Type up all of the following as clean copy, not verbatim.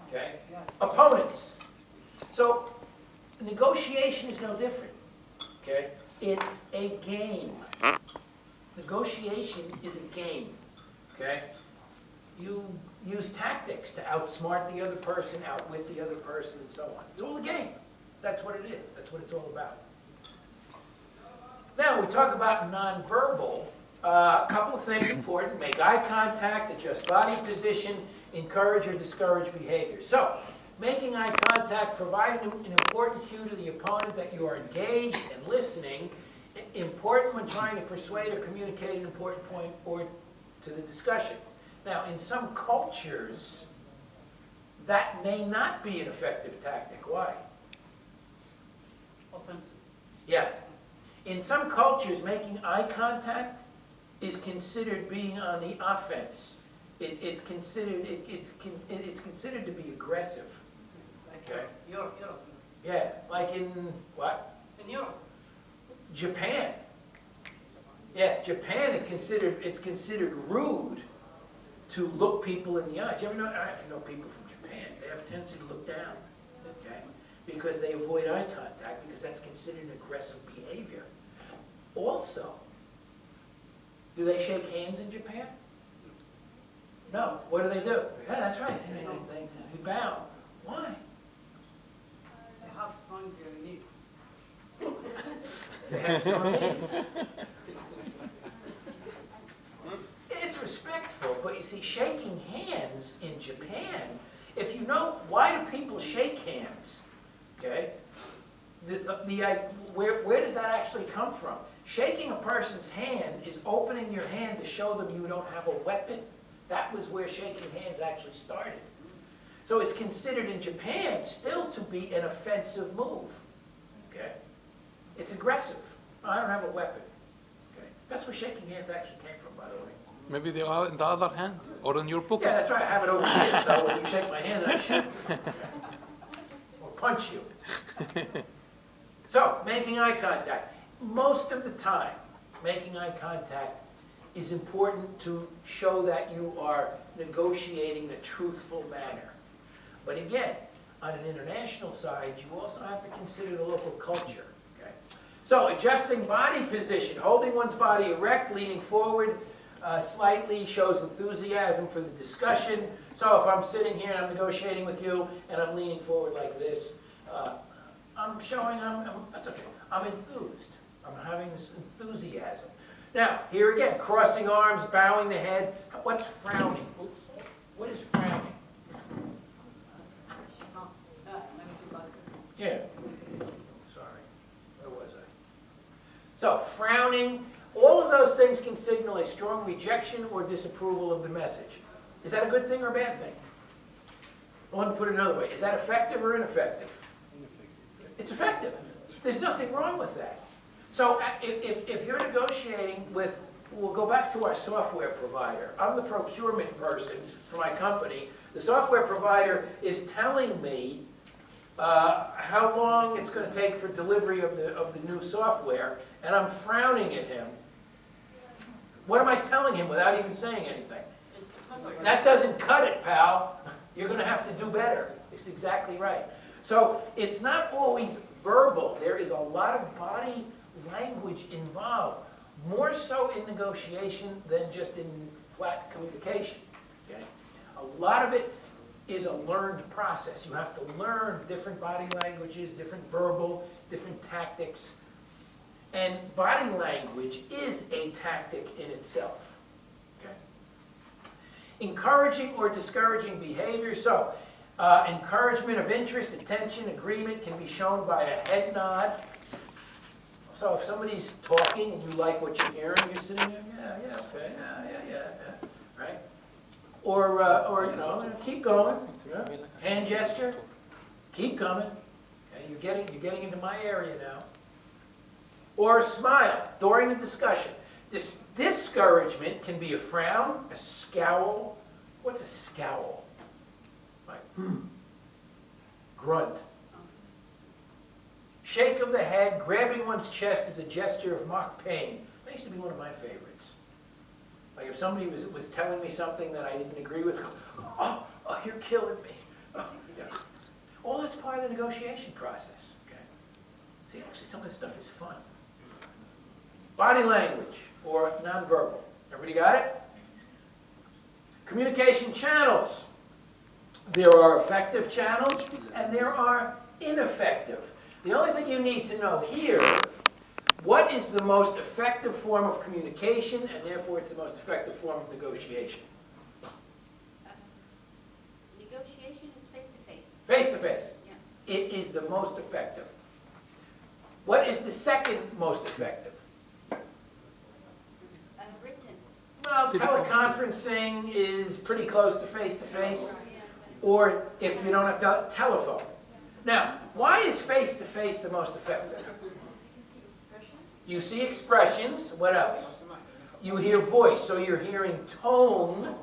Okay? Opponents. So negotiation is no different. Okay? It's a game. Negotiation is a game. Okay? You use tactics to outsmart the other person, outwit the other person, and so on. It's all a game. That's what it is. That's what it's all about. Now, we talk about nonverbal. A couple of things important. Make eye contact, adjust body position, encourage or discourage behavior. So, making eye contact, providing an important cue to the opponent that you are engaged and listening, important when trying to persuade or communicate an important point or to the discussion. Now, in some cultures, that may not be an effective tactic. Why? Offensive. Yeah. In some cultures, making eye contact is considered being on the offense. It's considered to be aggressive. Okay. Europe. Yeah, like in what? In Europe. Japan. Yeah, Japan is considered rude to look people in the eye. Do you ever know? I don't know if you know people from Japan. They have a tendency to look down. Okay, because they avoid eye contact because that's considered an aggressive behavior. Also, do they shake hands in Japan? No. What do? Yeah, that's right. They bow. Why? They have strong knees. They have strong knees. It's respectful, but you see, shaking hands in Japan, if you know, why do people shake hands? Okay? Where does that actually come from? Shaking a person's hand is opening your hand to show them you don't have a weapon. That was where shaking hands actually started. So it's considered in Japan still to be an offensive move. Okay? It's aggressive. I don't have a weapon. Okay? That's where shaking hands actually came from, by the way. Maybe they are in the other hand or in your pocket. Yeah, that's right. I have it over here, so when you shake my hand, I shoot you. Okay? Or punch you. So, making eye contact. Most of the time, making eye contact is important to show that you are negotiating in a truthful manner. But again, on an international side, you also have to consider the local culture. Okay? So, adjusting body position, holding one's body erect, leaning forward slightly shows enthusiasm for the discussion. So, if I'm sitting here and I'm negotiating with you and I'm leaning forward like this, I'm showing that's okay. I'm enthused. I'm having this enthusiasm. Now, here again, crossing arms, bowing the head. What's frowning? What is frowning? Yeah. Sorry. Where was I? So, frowning. All of those things can signal a strong rejection or disapproval of the message. Is that a good thing or a bad thing? I want to put it another way. Is that effective or ineffective? It's effective. There's nothing wrong with that. So if you're negotiating with, we'll go back to our software provider. I'm the procurement person for my company. The software provider is telling me how long it's going to take for delivery of the new software, and I'm frowning at him. What am I telling him without even saying anything? That doesn't cut it, pal. You're going to have to do better. It's exactly right. So it's not always verbal. There is a lot of body language involved, more so in negotiation than just in flat communication. Okay? A lot of it is a learned process. You have to learn different body languages, different verbal, different tactics. And body language is a tactic in itself. Okay? Encouraging or discouraging behavior. So, encouragement of interest, attention, agreement can be shown by a head nod. So if somebody's talking and you like what you're hearing, you're sitting there, yeah, okay, yeah, right? Or you know, keep going. Yeah. Hand gesture, keep coming. Okay, you're getting into my area now. Or a smile during the discussion. Discouragement can be a frown, a scowl. What's a scowl? Like, grunt. Shake of the head, grabbing one's chest is a gesture of mock pain. That used to be one of my favorites. Like if somebody was telling me something that I didn't agree with, oh, you're killing me. Oh, part of the negotiation process. Okay. See, actually, some of this stuff is fun. Body language or nonverbal. Everybody got it? Communication channels. There are effective channels and there are ineffective. The only thing you need to know here, what is the most effective form of communication, and therefore it's the most effective form of negotiation? Negotiation is face-to-face. Face-to-face. Yeah. It is the most effective. What is the second most effective? Written. Well, teleconferencing is pretty close to face-to-face, or if you don't have telephone. Now, why is face-to-face the most effective? You see expressions. What else? You hear voice, so you're hearing tone.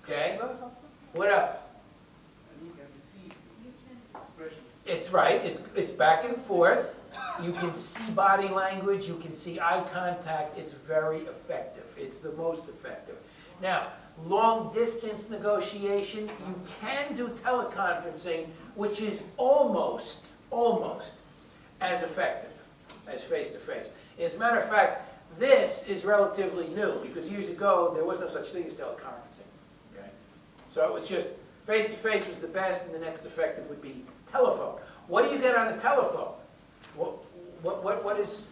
Okay. What else? It's right. It's back and forth. You can see body language. You can see eye contact. It's very effective. It's the most effective. Now, long distance negotiation, you can do teleconferencing, which is almost as effective as face-to-face. As a matter of fact, this is relatively new, because years ago, there was no such thing as teleconferencing. Okay? So it was just face-to-face was the best, and the next effective would be telephone. What do you get on the telephone? What is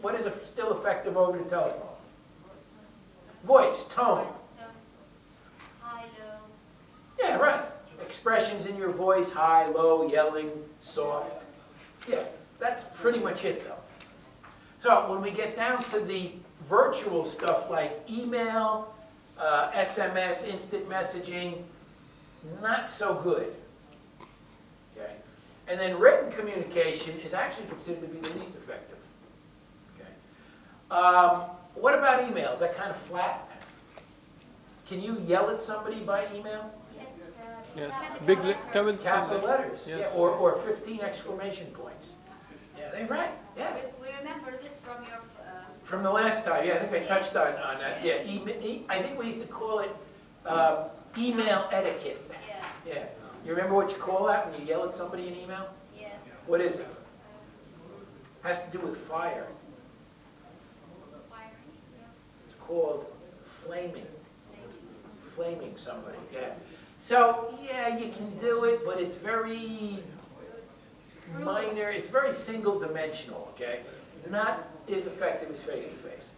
still effective over the telephone? Voice, tone. High, low. Yeah, right. Expressions in your voice, high, low, yelling, soft. Yeah, that's pretty much it, though. So when we get down to the virtual stuff like email, SMS, instant messaging, not so good. Okay. And then written communication is actually considered to be the least effective. Okay. What about email? Is that kind of flat? Can you yell at somebody by email? Yes. Capital Big letters. Capital letters. Yes. Yeah, or 15 exclamation points. Yeah, they're right. Yeah. We remember this from your... From the last time, yeah, I think I touched on that. Yeah, I think we used to call it email etiquette. Yeah. Yeah. You remember what you call that when you yell at somebody in email? Yeah. What is it? Has to do with fire. Wiring. It's called flaming. Flaming somebody, yeah. So, yeah, you can do it, but it's very minor. It's very single-dimensional, okay? Not as effective as face-to-face.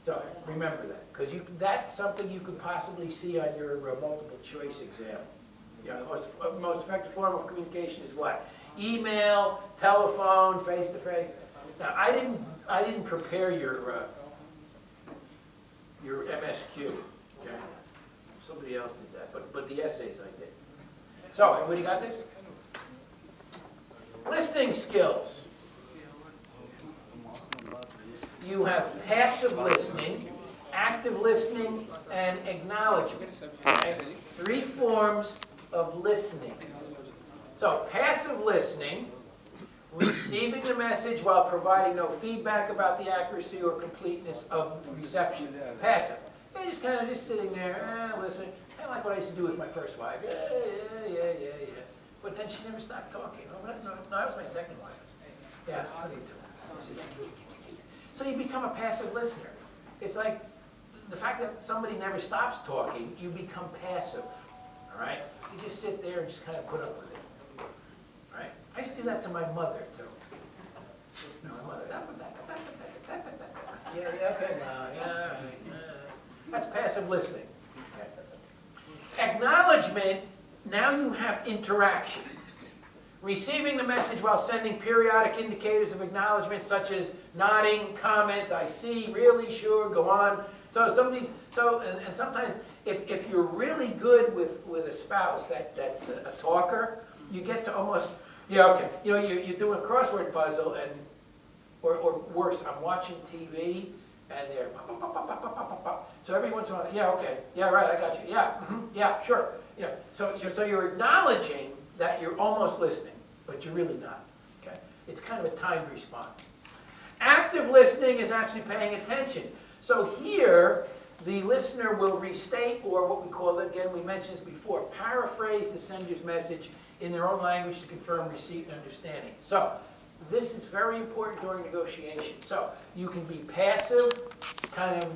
So, remember that, because that's something you could possibly see on your multiple choice exam. You know, the most effective form of communication is what? Email, telephone, face-to-face. Now, I didn't prepare your MSQ, okay? Somebody else did that, but the essays I did. So, everybody got this? Listening skills. You have passive listening, active listening, and acknowledgement. Okay? 3 forms of listening. So, passive listening, receiving the message while providing no feedback about the accuracy or completeness of reception. Passive. You're just kind of just sitting there, listening. Kind of like what I used to do with my first wife. Yeah. But then she never stopped talking. No, that was my second wife. Yeah, funny too. So you become a passive listener. It's like the fact that somebody never stops talking, you become passive. All right? You just sit there and just kind of put up with it. All right? I used to do that to my mother too. My mother. Yeah, okay, yeah. That's passive listening. Okay. Acknowledgement, now you have interaction. Receiving the message while sending periodic indicators of acknowledgement such as nodding, comments, I see, really, sure, go on. So sometimes if you're really good with a spouse that's a talker, you get to almost, yeah, okay. You know, you're doing a crossword puzzle or worse, I'm watching TV and they're pop, pop, pop, pop, pop, pop, pop, pop. So every once in a while, yeah, okay, yeah, right, I got you, yeah, yeah, sure. You know, so you're acknowledging that you're almost listening, but you're really not. Okay, it's kind of a timed response. Active listening is actually paying attention. So here, the listener will restate, or what we call, again, we mentioned this before, paraphrase the sender's message in their own language to confirm receipt and understanding. So, this is very important during negotiation. So, you can be passive, kind of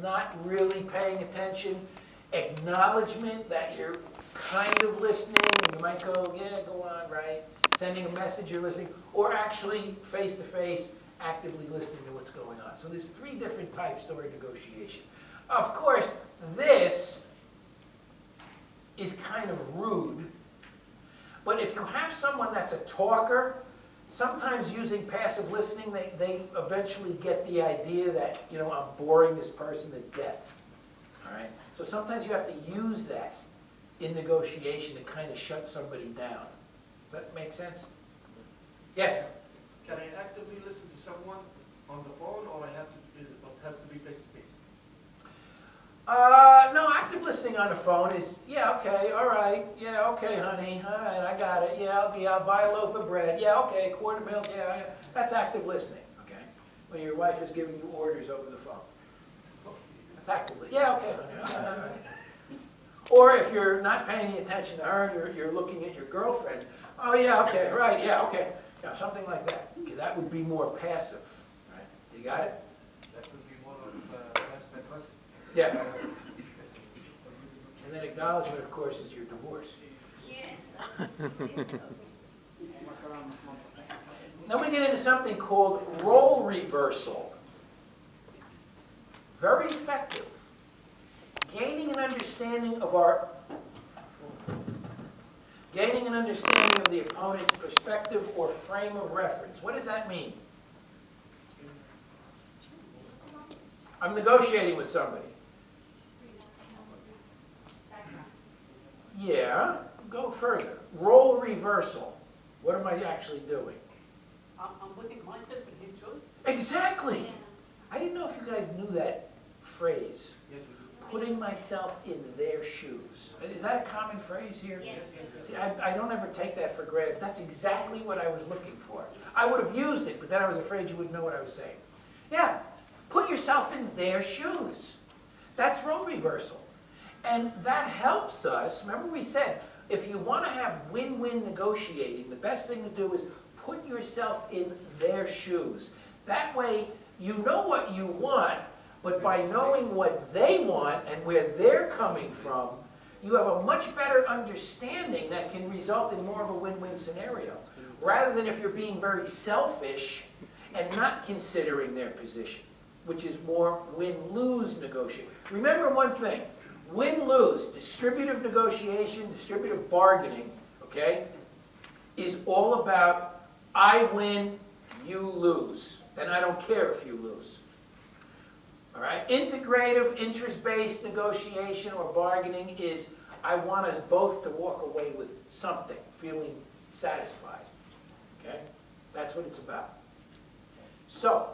not really paying attention, acknowledgement that you're kind of listening, and you might go, yeah, go on, right? Sending a message, you're listening, or actually face-to-face, actively listening to what's going on. So there's 3 different types during negotiation. Of course, this is kind of rude, but if you have someone that's a talker, sometimes using passive listening, they eventually get the idea that, you know, I'm boring this person to death. All right? So sometimes you have to use that in negotiation to kind of shut somebody down. Does that make sense? Yes? Can I actively listen to someone on the phone, or it has to be face to face? No, active listening on the phone is, yeah, okay, all right, yeah, okay, honey, all right, I got it, yeah, I'll buy a loaf of bread, yeah, okay, quart of milk, yeah, that's active listening, okay? When your wife is giving you orders over the phone. That's active listening, yeah, okay, honey, all right. Or if you're not paying any attention to her and you're looking at your girlfriend, oh, yeah, okay, right, yeah, okay, yeah, something like that. Okay, that would be more passive, right? You got it? That would be more of passive aggressive. Yeah. And then acknowledgement, of course, is your divorce. Then we get into something called role reversal. Very effective. Gaining an understanding of the opponent's perspective or frame of reference. What does that mean? I'm negotiating with somebody. Yeah, go further. Role reversal. What am I actually doing? I'm putting myself in his shoes. Exactly. I didn't know if you guys knew that phrase. Yes, we do. Putting myself in their shoes. Is that a common phrase here? Yes. See, I don't ever take that for granted. That's exactly what I was looking for. I would have used it, but then I was afraid you wouldn't know what I was saying. Yeah, put yourself in their shoes. That's role reversal. And that helps us. Remember we said, if you want to have win-win negotiating, the best thing to do is put yourself in their shoes. That way, you know what you want, but by knowing what they want and where they're coming from, you have a much better understanding that can result in more of a win-win scenario. Rather than if you're being very selfish and not considering their position, which is more win-lose negotiation. Remember one thing, win-lose, distributive negotiation, distributive bargaining, okay, is all about I win, you lose, and I don't care if you lose. All right? Integrative, interest-based negotiation or bargaining is I want us both to walk away with something, feeling satisfied. Okay? That's what it's about. So,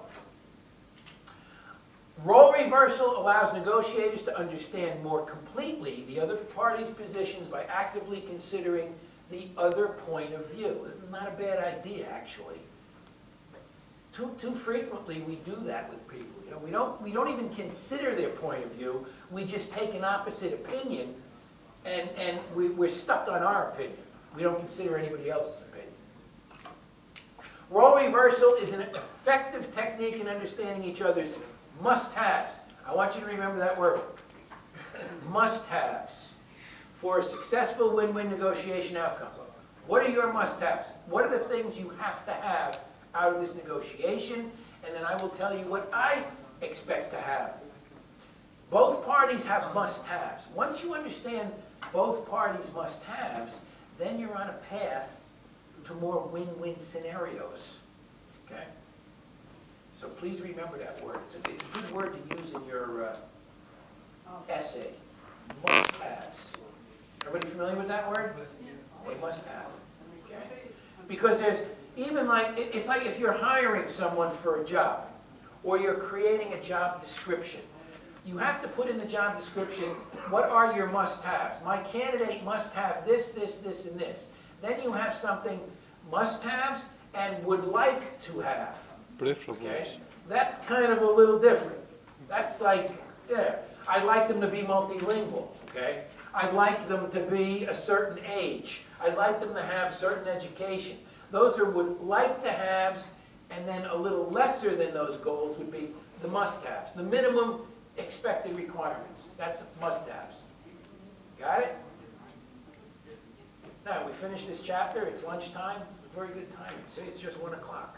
role reversal allows negotiators to understand more completely the other party's positions by actively considering the other point of view. Not a bad idea, actually. Too frequently we do that with people. You know, we don't even consider their point of view. We just take an opposite opinion, and we're stuck on our opinion. We don't consider anybody else's opinion. Role reversal is an effective technique in understanding each other's must-haves. I want you to remember that word. Must-haves for a successful win-win negotiation outcome. What are your must-haves? What are the things you have to have out of this negotiation? And then I will tell you what I expect to have. Both parties have must-haves. Once you understand both parties' must-haves, then you're on a path to more win-win scenarios. Okay? So please remember that word. It's a good word to use in your essay. Must-haves. Everybody familiar with that word? A must-have. Okay? Because there's even like, it's like if you're hiring someone for a job, or you're creating a job description. You have to put in the job description, what are your must-haves? My candidate must have this, this, this, and this. Then you have something must-haves and would like to have. Preferables. Okay? That's kind of a little different. That's like, yeah. I'd like them to be multilingual, okay? I'd like them to be a certain age. I'd like them to have certain education. Those are would like to haves, and then a little lesser than those goals would be the must-haves. The minimum expected requirements. That's must-haves. Got it? Now, we finished this chapter. It's lunchtime. Very good timing. See, it's just 1 o'clock.